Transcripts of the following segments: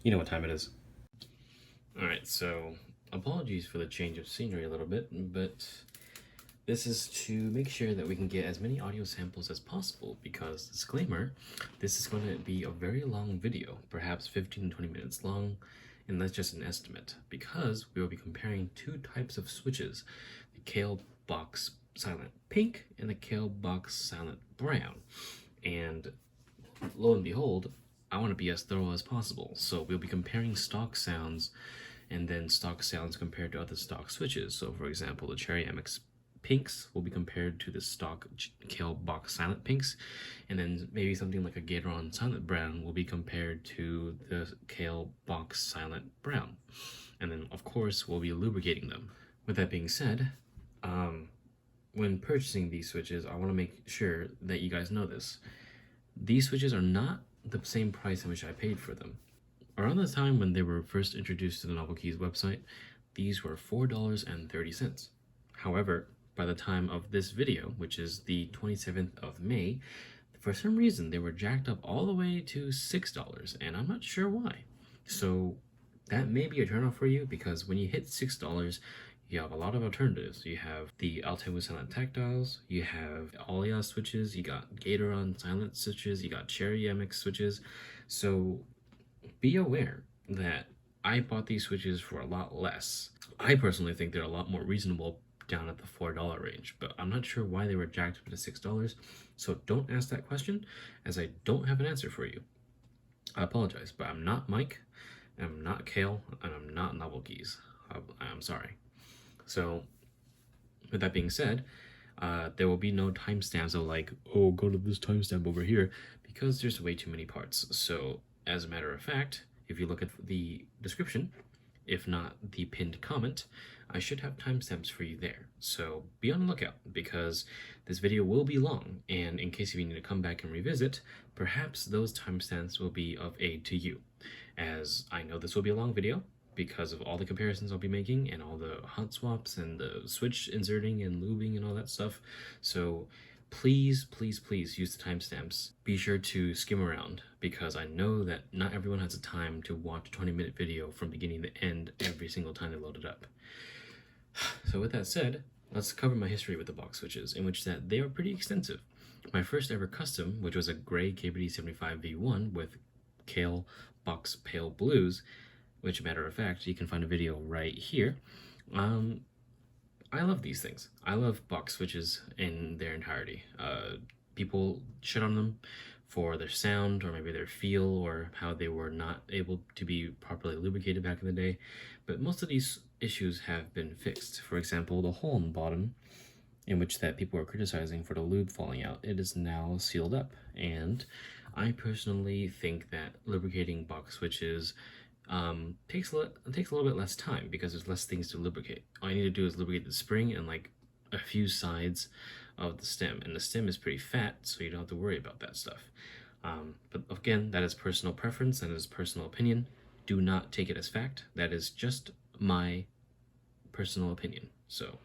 You know what time it is. Alright, so apologies for the change of scenery a little bit, but this is to make sure that we can get as many audio samples as possible because, disclaimer, this is going to be a very long video, perhaps 15 to 20 minutes long, and that's just an estimate, because we will be comparing two types of switches, the Kailh Box Silent Pink and the Kailh Box Silent Brown. And lo and behold, I want to be as thorough as possible, so we'll be comparing stock sounds and then stock sounds compared to other stock switches. So for example, the Cherry MX pinks will be compared to the stock Kailh Box Silent pinks, and then maybe something like a Gateron Silent Brown will be compared to the Kailh Box Silent Brown. And then of course we'll be lubricating them. With that being said, when purchasing these switches, I want to make sure that you guys know this. These switches are not the same price in which I paid for them. Around the time when they were first introduced to the Novel Keys website, these were $4.30. However, by the time of this video, which is the 27th of May, for some reason they were jacked up all the way to $6, and I'm not sure why. So that may be a turnoff for you, because when you hit $6, you have a lot of alternatives. You have the Outemu silent tactiles, you have Alia switches, you got Gateron silent switches, you got Cherry MX switches. So be aware that I bought these switches for a lot less. I personally think they're a lot more reasonable down at the $4 range, but I'm not sure why they were jacked up to $6. So don't ask that question, as I don't have an answer for you. I apologize, but I'm not Mike, I'm not Kailh, and I'm not Novel Keys. I'm sorry. So, with that being said, there will be no timestamps of like, oh, go to this timestamp over here, because there's way too many parts. So, as a matter of fact, if you look at the description, if not the pinned comment, I should have timestamps for you there. So be on the lookout, because this video will be long, and in case you need to come back and revisit, perhaps those timestamps will be of aid to you, as I know this will be a long video, because of all the comparisons I'll be making and all the hot swaps and the switch inserting and lubing and all that stuff. So please, please, please use the timestamps. Be sure to skim around, because I know that not everyone has the time to watch a 20-minute video from beginning to end every single time they load it up. So with that said, let's cover my history with the box switches, in which that they are pretty extensive. My first ever custom, which was a gray KBD75V1 with Kailh Box Pale Blues, which, matter of fact, you can find a video right here. I love these things. I love box switches in their entirety. People shit on them for their sound, or maybe their feel, or how they were not able to be properly lubricated back in the day, but most of these issues have been fixed. For example, the hole in the bottom, in which that people were criticizing for the lube falling out, it is now sealed up, and I personally think that lubricating box switches takes a little bit less time, because there's less things to lubricate. All you need to do is lubricate the spring and like a few sides of the stem, and the stem is pretty fat, so you don't have to worry about that stuff. But again, that is personal preference and is personal opinion. Do not take it as fact. That is just my personal opinion. So,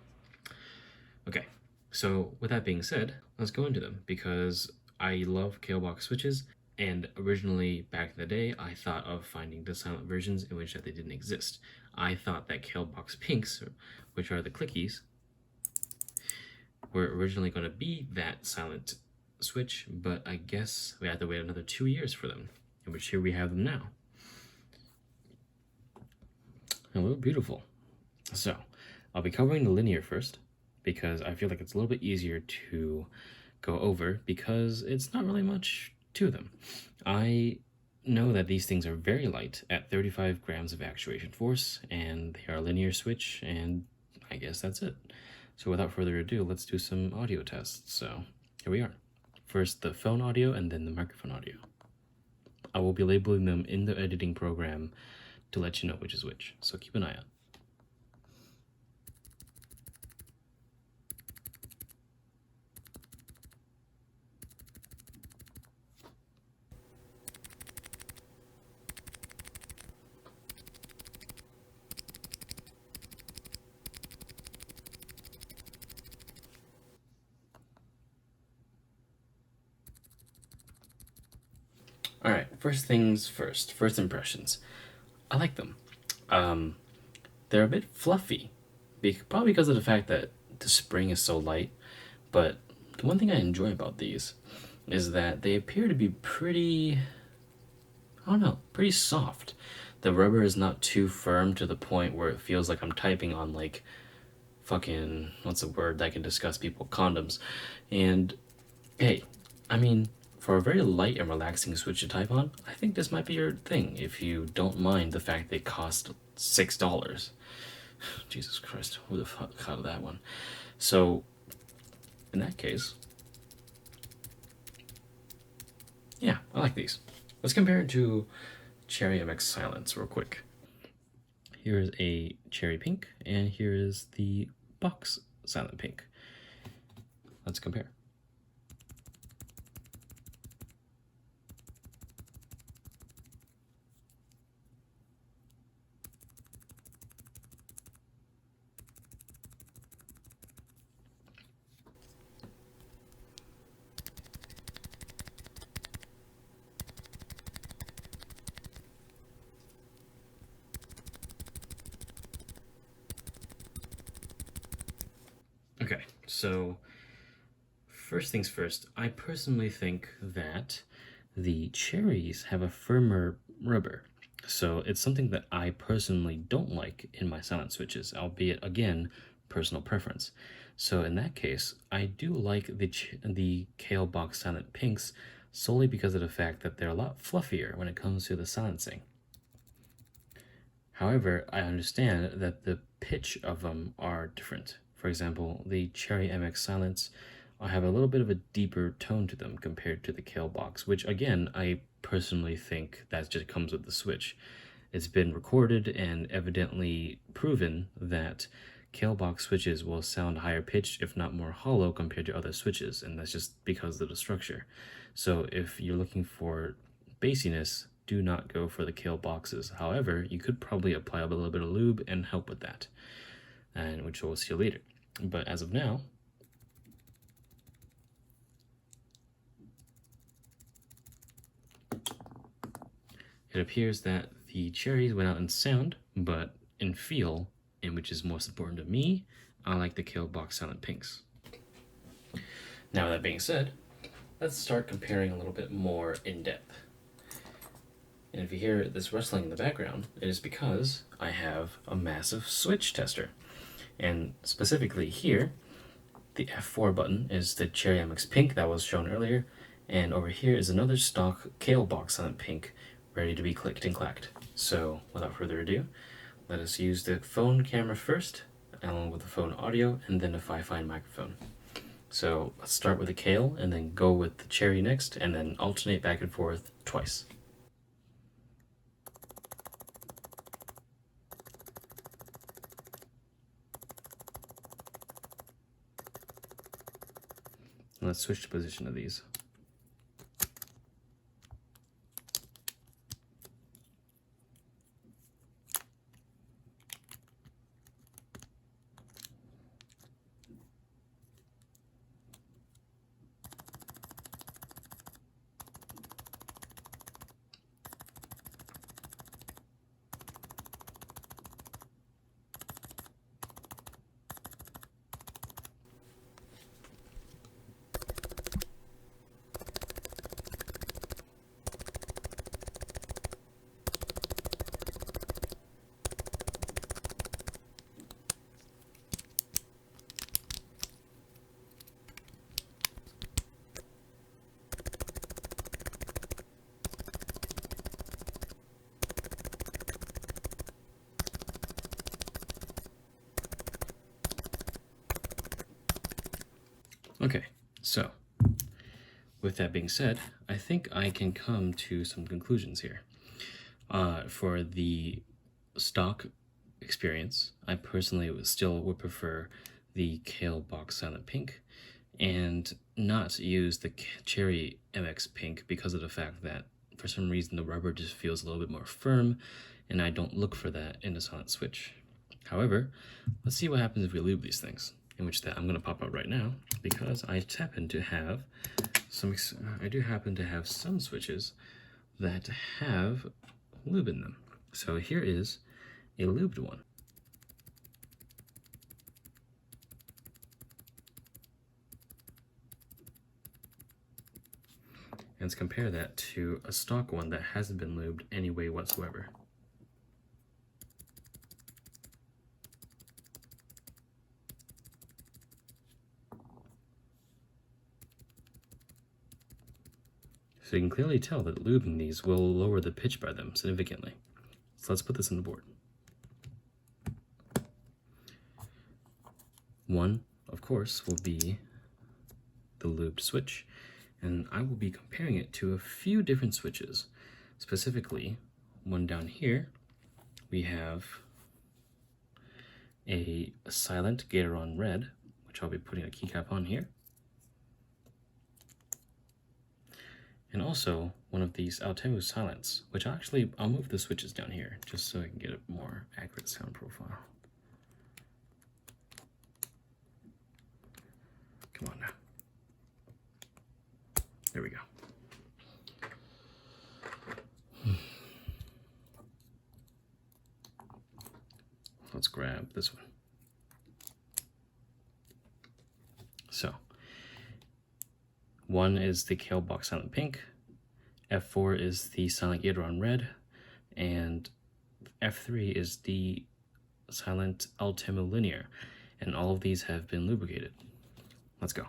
okay. So with that being said, let's go into them, because I love Kailh box switches. And originally, back in the day, I thought of finding the silent versions in which that they didn't exist. I thought that Kailh Box Pinks, which are the clickies, were originally going to be that silent switch, but I guess we had to wait another 2 years for them, in which here we have them now. Hello, beautiful. So, I'll be covering the linear first, because I feel like it's a little bit easier to go over, because it's not really much to them. I know that these things are very light at 35 grams of actuation force, and they are a linear switch, and I guess that's it. So without further ado, let's do some audio tests. So here we are. First the phone audio, and then the microphone audio. I will be labeling them in the editing program to let you know which is which, so keep an eye out. Alright, first things first, first impressions. I like them. They're a bit fluffy, probably because of the fact that the spring is so light, but the one thing I enjoy about these is that they appear to be pretty, I don't know, pretty soft. The rubber is not too firm to the point where it feels like I'm typing on like fucking, what's the word that can discuss people? Condoms. And hey, I mean, for a very light and relaxing switch to type on, I think this might be your thing if you don't mind the fact they cost $6. Jesus Christ, who the fuck thought of that one? So, in that case, yeah, I like these. Let's compare it to Cherry MX Silence real quick. Here's a cherry pink, and here is the box silent pink. Let's compare. Okay, so first things first, I personally think that the cherries have a firmer rubber. So it's something that I personally don't like in my silent switches, albeit again, personal preference. So in that case, I do like the Kailh box silent pinks solely because of the fact that they're a lot fluffier when it comes to the silencing. However, I understand that the pitch of them are different. For example, the Cherry MX Silence have a little bit of a deeper tone to them compared to the Kailh box, which again, I personally think that just comes with the Switch. It's been recorded and evidently proven that Kailh box switches will sound higher pitched, if not more hollow, compared to other switches, and that's just because of the structure. So if you're looking for bassiness, do not go for the Kailh boxes. However, you could probably apply a little bit of lube and help with that, and which we'll see later. But as of now, it appears that the cherries went out in sound, but in feel, and which is most important to me, I like the Kailh box silent pinks. Now that being said, let's start comparing a little bit more in depth. And if you hear this rustling in the background, it is because I have a massive switch tester. And specifically here, the F4 button is the Cherry MX pink that was shown earlier, and over here is another stock Kailh box silent pink ready to be clicked and clacked. So without further ado, let us use the phone camera first, along with the phone audio, and then the Fi-Fi microphone. So let's start with the Kailh, and then go with the Cherry next, and then alternate back and forth twice. Let's switch the position of these. Okay, so with that being said, I think I can come to some conclusions here. For the stock experience, I personally would prefer the Kailh box silent pink and not use the Cherry MX pink because of the fact that for some reason the rubber just feels a little bit more firm, and I don't look for that in the silent switch. However, let's see what happens if we lube these things, in which that I'm going to pop out right now because I happen to have some switches that have lube in them. So here is a lubed one. And let's compare that to a stock one that hasn't been lubed any way whatsoever. So you can clearly tell that lubing these will lower the pitch by them significantly. So let's put this on the board. One, of course, will be the lubed switch, and I will be comparing it to a few different switches. Specifically, one down here, we have a silent Gateron red, which I'll be putting a keycap on here. And also one of these Outemu silents, which I'll move the switches down here just so I can get a more accurate sound profile. Come on now. There we go. Let's grab this one. So, one is the Kailh box silent pink, F4 is the silent Gateron red, and F3 is the silent Outemu linear, and all of these have been lubricated. Let's go.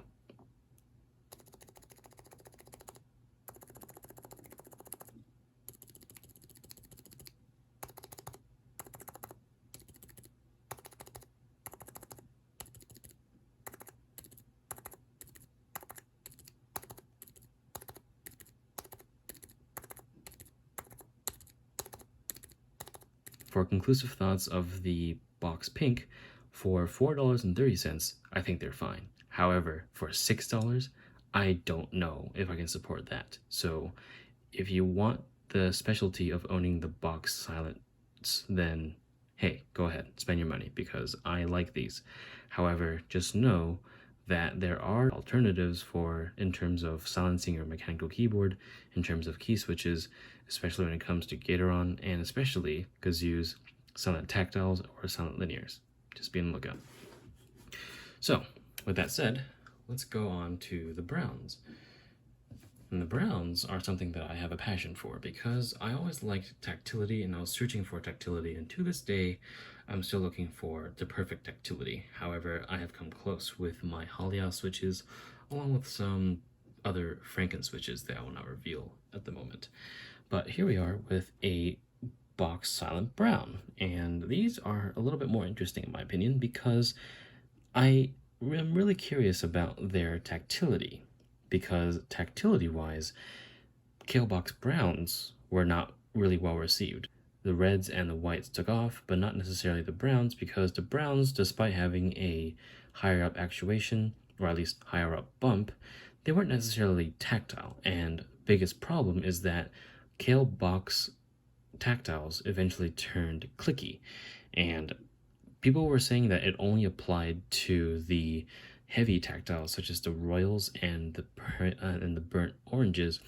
For conclusive thoughts of the box pink, for $4.30, I think they're fine. However, for $6, I don't know if I can support that. So if you want the specialty of owning the box silence, then hey, go ahead, spend your money, because I like these. However, just know that there are alternatives for, in terms of silencing your mechanical keyboard, in terms of key switches, especially when it comes to Gateron, and especially Kazoo's silent tactiles or silent linears. Just be on the lookout. So, with that said, let's go on to the browns. And the browns are something that I have a passion for because I always liked tactility and I was searching for tactility, and to this day I'm still looking for the perfect tactility. However, I have come close with my Holiao switches along with some other Franken switches that I will not reveal at the moment. But here we are with a box silent brown, and these are a little bit more interesting in my opinion because I am really curious about their tactility, because tactility wise, Kailh box browns were not really well received. The reds and the whites took off, but not necessarily the browns, because the browns, despite having a higher up actuation, or at least higher up bump, they weren't necessarily tactile. And biggest problem is that Kailh box tactiles eventually turned clicky, and people were saying that it only applied to the heavy tactiles such as the royals and the burnt oranges,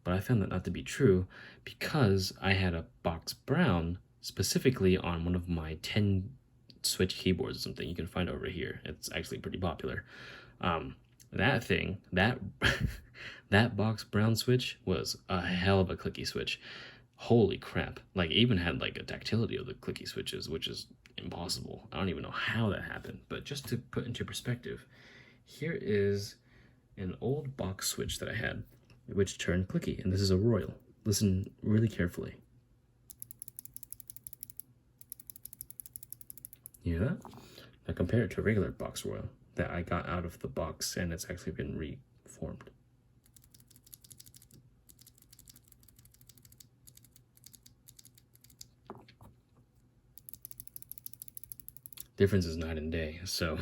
but I found that not to be true because I had a box brown specifically on one of my 10 switch keyboards or something you can find over here. It's actually pretty popular. That that box brown switch was a hell of a clicky switch. Holy crap. Like, it even had like a tactility of the clicky switches, which is impossible. I don't even know how that happened. But just to put into perspective, here is an old box switch that I had, which turned clicky, and this is a royal. Listen really carefully. You hear that? Now compare it to a regular box royal that I got out of the box, and it's actually been reformed. Difference is night and day. So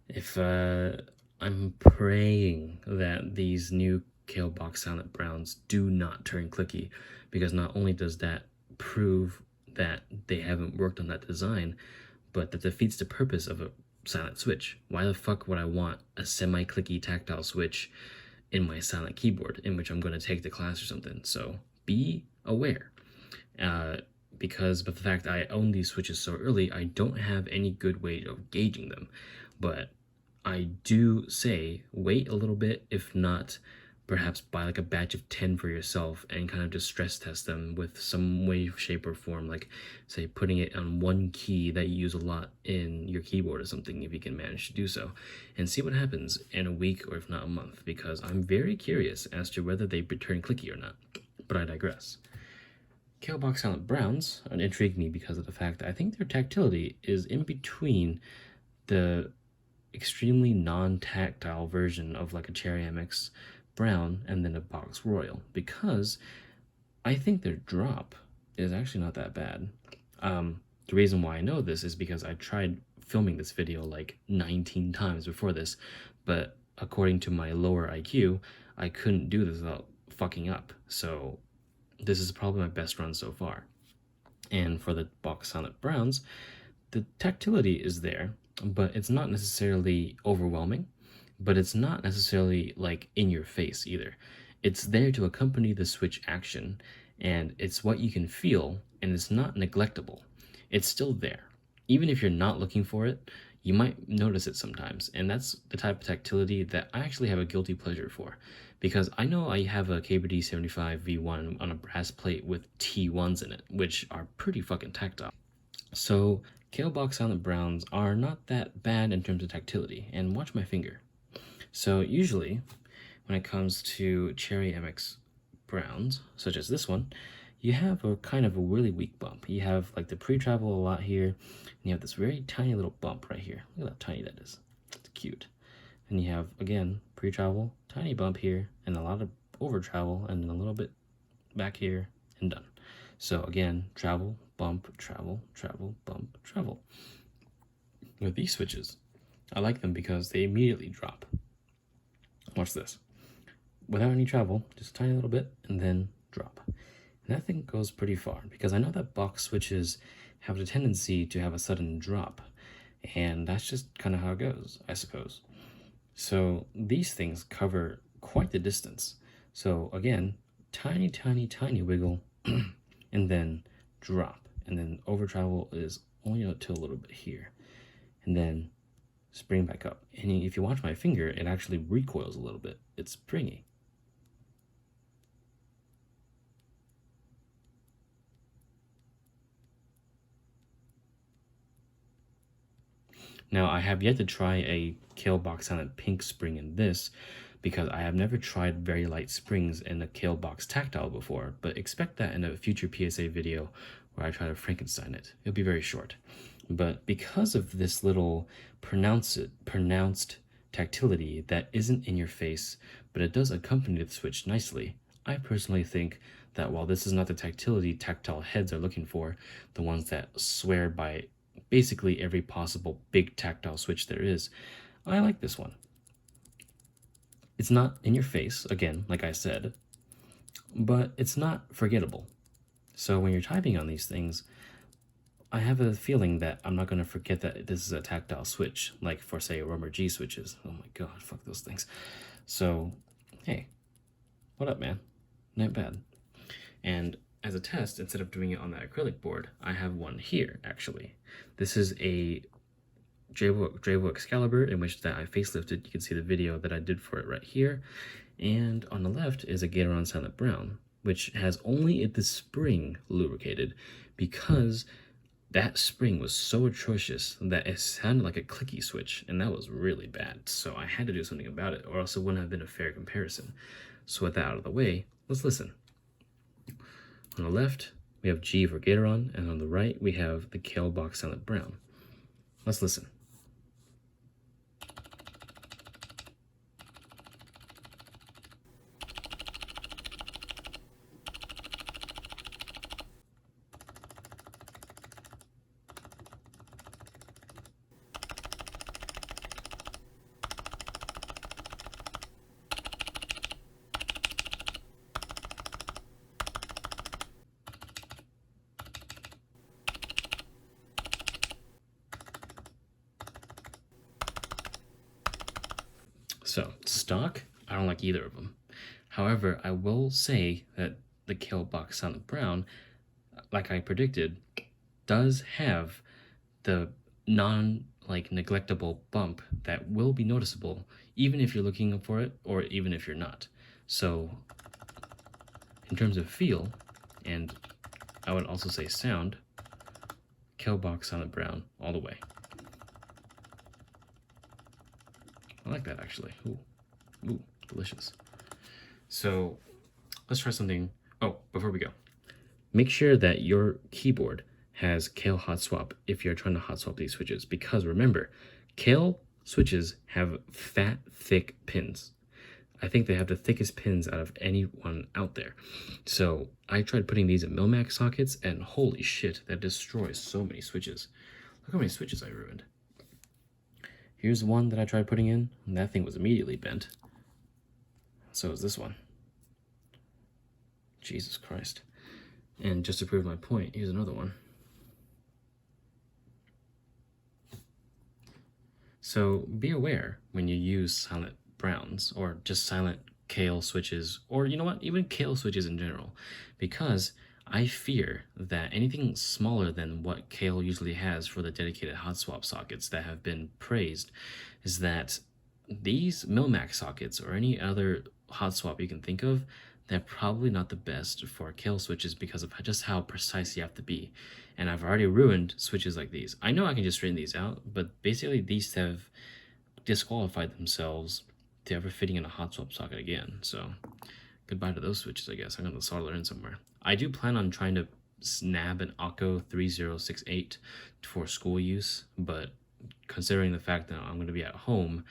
if I'm praying that these new Kailh box silent browns do not turn clicky, because not only does that prove that they haven't worked on that design, but that defeats the purpose of a silent switch. Why the fuck would I want a semi-clicky tactile switch in my silent keyboard in which I'm going to take to class or something? So be aware. Because of the fact I own these switches so early, I don't have any good way of gauging them. But I do say wait a little bit, if not, perhaps buy like a batch of 10 for yourself and kind of just stress test them with some way, shape, or form, like say putting it on one key that you use a lot in your keyboard or something, if you can manage to do so, and see what happens in a week or if not a month, because I'm very curious as to whether they return clicky or not. But I digress. Kailh Silent Browns intrigue me because of the fact that I think their tactility is in between the extremely non-tactile version of like a Cherry MX Brown and then a Box Royal, because I think their drop is actually not that bad. The reason why I know this is because I tried filming this video like 19 times before this, but according to my lower IQ, I couldn't do this without fucking up. So this is probably my best run so far. And for the Box Silent Browns, the tactility is there, but it's not necessarily overwhelming, but it's not necessarily like in your face either. It's there to accompany the switch action, and it's what you can feel, and it's not neglectable. It's still there. Even if you're not looking for it, you might notice it sometimes, and that's the type of tactility that I actually have a guilty pleasure for, because I know I have a KBD 75 V1 on a brass plate with T1s in it, which are pretty fucking tactile. So Kailh Silent Browns are not that bad in terms of tactility, and watch my finger. So usually, when it comes to Cherry MX Browns, such as this one, you have a kind of a really weak bump. You have like the pre-travel a lot here, and you have this very tiny little bump right here. Look at how tiny that is. It's cute. And you have, again, pre-travel, tiny bump here, and a lot of over-travel, and then a little bit back here, and done. So again, travel, bump, travel, travel, bump, travel. With these switches, I like them because they immediately drop. Watch this. Without any travel, just a tiny little bit, and then drop. And that thing goes pretty far, because I know that box switches have a tendency to have a sudden drop, and that's just kind of how it goes, I suppose. So these things cover quite the distance. So again, tiny, tiny, tiny wiggle, and then drop. And then over travel is only up to a little bit here. And then spring back up. And if you watch my finger, it actually recoils a little bit. It's springy. Now, I have yet to try a Kailh Silent Pink spring in this, because I have never tried very light springs in a Kailh Tactile before, but expect that in a future PSA video where I try to Frankenstein it. It'll be very short. But because of this little pronounced tactility that isn't in your face, but it does accompany the switch nicely, I personally think that while this is not the tactility tactile heads are looking for, the ones that swear by basically every possible big tactile switch there is, I like this one. It's not in your face, again, like I said, but it's not forgettable. So when you're typing on these things, I have a feeling that I'm not going to forget that this is a tactile switch, like for, say, Romer G switches. Oh my god, fuck those things. So, hey, what up, man? Not bad. And as a test, instead of doing it on the acrylic board, I have one here, actually. This is a Dravo Excalibur, in which that I facelifted. You can see the video that I did for it right here. And on the left is a Gateron Silent Brown, which has only the spring lubricated, because that spring was so atrocious that it sounded like a clicky switch, and that was really bad. So I had to do something about it, or else it wouldn't have been a fair comparison. So with that out of the way, let's listen. On the left, we have G for Gateron, and on the right, we have the Kailh Silent Brown. Let's listen. So, stock, I don't like either of them. However, I will say that the Kailh box silent brown, like I predicted, does have the neglectable bump that will be noticeable even if you're looking for it or even if you're not. So in terms of feel, and I would also say sound, Kailh box silent brown all the way. I like that actually. Ooh, delicious. So let's try something. Oh, before we go, make sure that your keyboard has Kailh hot swap if you're trying to hot swap these switches, because remember, Kailh switches have fat, thick pins. I think they have the thickest pins out of anyone out there. So I tried putting these in Milmax sockets, and holy shit, that destroys so many switches. Look how many switches I ruined. Here's one that I tried putting in, and that thing was immediately bent. So is this one. Jesus Christ. And just to prove my point, here's another one. So be aware when you use silent browns or just silent Kailh switches, or you know what, even Kailh switches in general, because I fear that anything smaller than what Kailh usually has for the dedicated hot swap sockets that have been praised is that these Milmax sockets or any other hot swap you can think of, they're probably not the best for Kailh switches because of just how precise you have to be. And I've already ruined switches like these. I know I can just straighten these out, but basically these have disqualified themselves to ever fitting in a hot swap socket again. So goodbye to those switches, I guess. I'm gonna solder in somewhere. I do plan on trying to snab an Akko 3068 for school use, but considering the fact that I'm gonna be at home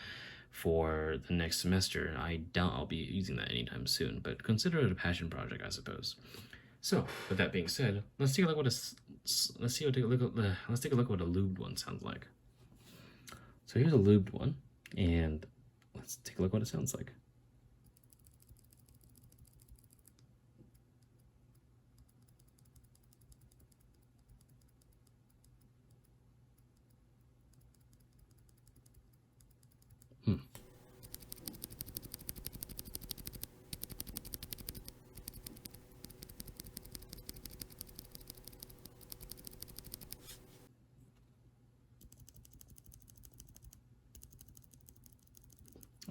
for the next semester, I doubt I'll be using that anytime soon, but consider it a passion project, I suppose. So, with that being said, let's take a look what let's take a look what a lubed one sounds like. So here's a lubed one, and let's take a look what it sounds like.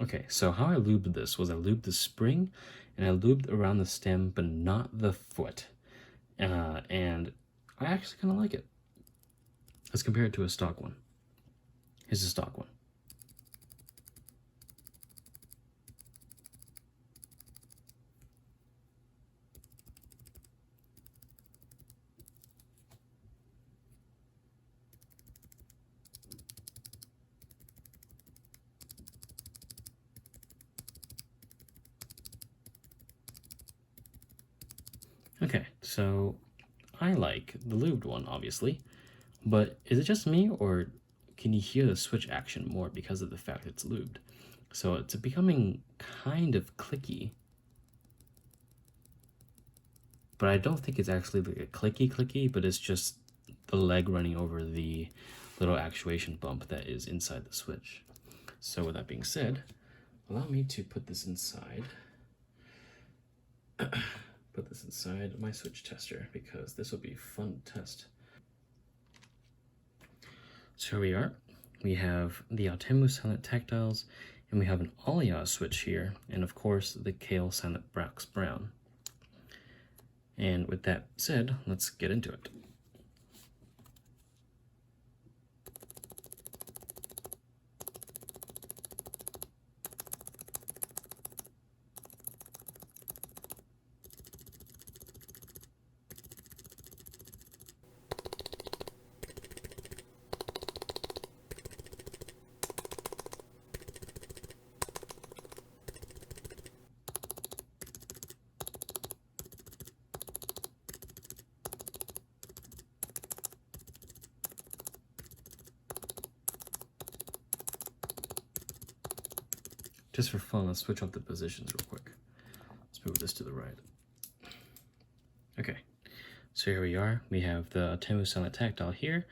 Okay, so how I lubed this was I lubed the spring and I lubed around the stem, but not the foot. And I actually kind of like it. Let's compare it to a stock one. Here's a stock one. Okay, so I like the lubed one, obviously, but is it just me, or can you hear the switch action more because of the fact it's lubed? So it's becoming kind of clicky, but I don't think it's actually like a clicky, but it's just the leg running over the little actuation bump that is inside the switch. So with that being said, allow me to put this inside my switch tester, because this will be fun to test. So here we are. We have the Outemu silent tactiles, and we have an Alia switch here, and of course the Kailh silent box brown. And with that said, let's get into it. Just for fun, let's switch up the positions real quick. Let's move this to the right. Okay, so here we are. We have the Outemu silent tactile here.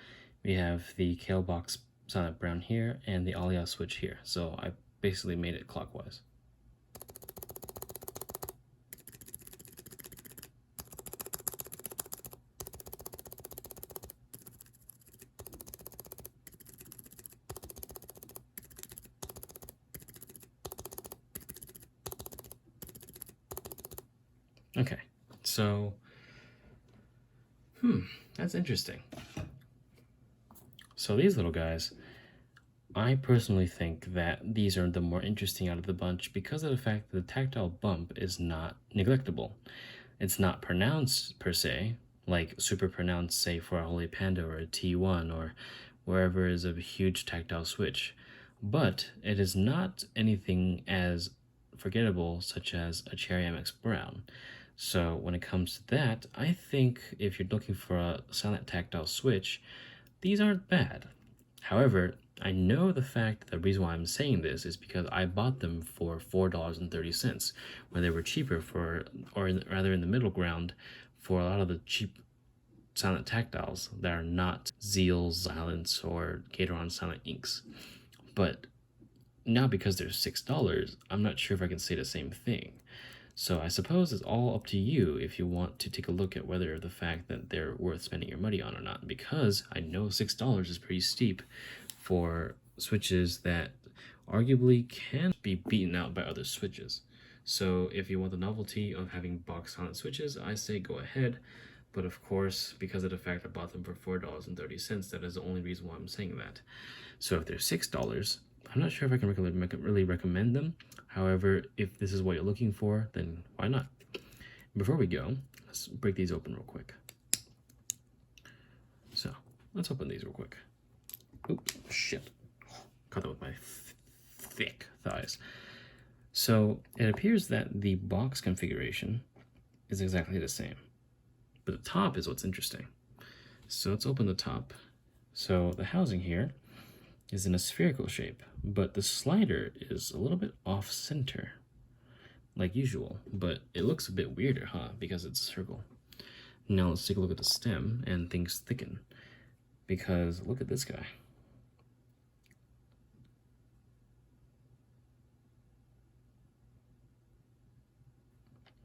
We have the Kailh box silent brown here, and the Alia switch here. So I basically made it clockwise. Okay, so, that's interesting. So these little guys, I personally think that these are the more interesting out of the bunch because of the fact that the tactile bump is not neglectable. It's not pronounced per se, like super pronounced, say, for a Holy Panda or a T1 or wherever is a huge tactile switch. But it is not anything as forgettable such as a Cherry MX Brown. So when it comes to that, I think if you're looking for a silent tactile switch, these aren't bad. However, I know the fact, the reason why I'm saying this is because I bought them for $4.30 when they were cheaper for, or rather in the middle ground, for a lot of the cheap silent tactiles that are not Zeal, Silence, or Gateron Silent Inks. But now because they're $6, I'm not sure if I can say the same thing. So I suppose it's all up to you if you want to take a look at whether the fact that they're worth spending your money on or not, because I know $6 is pretty steep for switches that arguably can be beaten out by other switches. So if you want the novelty of having box silent switches, I say go ahead. But of course, because of the fact I bought them for $4.30, that is the only reason why I'm saying that. So if they're $6, I'm not sure if I can really recommend them. However, if this is what you're looking for, then why not? Before we go, let's break these open real quick. So let's open these real quick. Oh, shit. Caught that with my thick thighs. So it appears that the box configuration is exactly the same, but the top is what's interesting. So let's open the top. So the housing here is in a spherical shape, but the slider is a little bit off center, like usual, but it looks a bit weirder, huh? Because it's a circle. Now let's take a look at the stem, and things thicken, because look at this guy.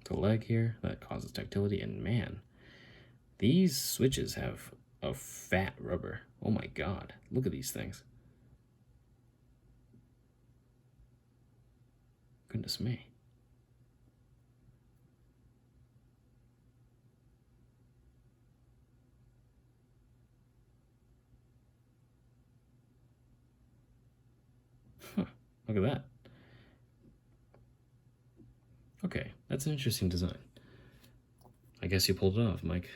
The leg here, that causes tactility, and man, these switches have a fat rubber. Oh my god, look at these things. Goodness me. Huh, look at that. Okay, that's an interesting design. I guess you pulled it off, Mike.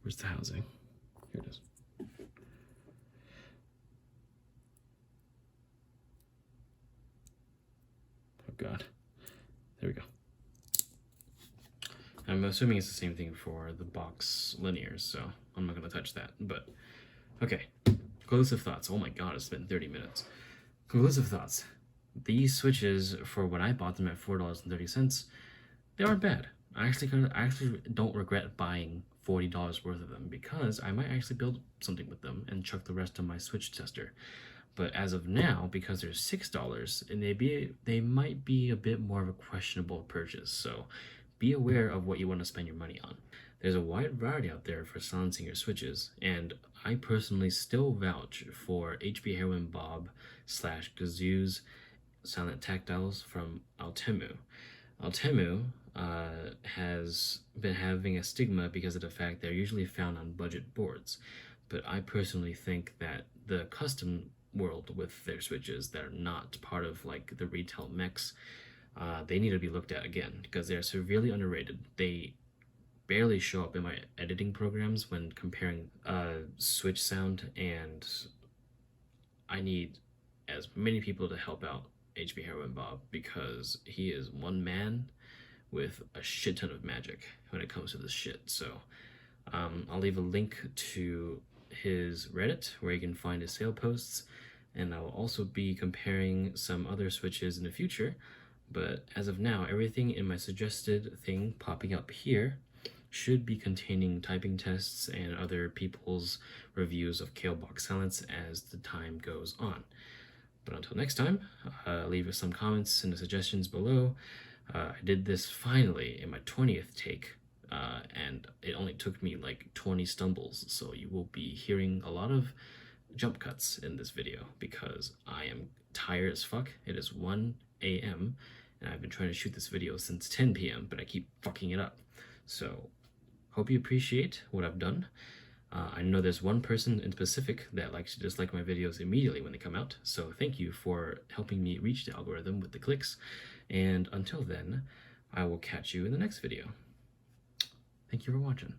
Where's the housing? Here it is. Oh god. There we go. I'm assuming it's the same thing for the box linears, so I'm not going to touch that. But, okay. Conclusive thoughts. Oh my god, it's been 30 minutes. Conclusive thoughts. These switches, for when I bought them at $4.30, they aren't bad. I actually don't regret buying $40 worth of them because I might actually build something with them and chuck the rest on my Switch tester. But as of now, because they're $6, and they might be a bit more of a questionable purchase. So be aware of what you want to spend your money on. There's a wide variety out there for silencing your switches, and I personally still vouch for HP Heroin Bob / Gazoo's silent tactiles from Outemu. Outemu has been having a stigma because of the fact they're usually found on budget boards, but I personally think that the custom world with their switches that are not part of like the retail mix, they need to be looked at again because they're severely underrated. They barely show up in my editing programs when comparing switch sound, and I need as many people to help out HP Heroin Bob because he is one man with a shit ton of magic when it comes to this shit. So I'll leave a link to his Reddit where you can find his sale posts, and I will also be comparing some other switches in the future. But as of now, everything in my suggested thing popping up here should be containing typing tests and other people's reviews of Kailh box silence as the time goes on. But until next time, leave us some comments and suggestions below. I did this finally in my 20th take, and it only took me like 20 stumbles, so you will be hearing a lot of jump cuts in this video because I am tired as fuck. It is 1 a.m. and I've been trying to shoot this video since 10 p.m. but I keep fucking it up. So hope you appreciate what I've done. I know there's one person in specific that likes to dislike my videos immediately when they come out, so thank you for helping me reach the algorithm with the clicks, and until then, I will catch you in the next video. Thank you for watching.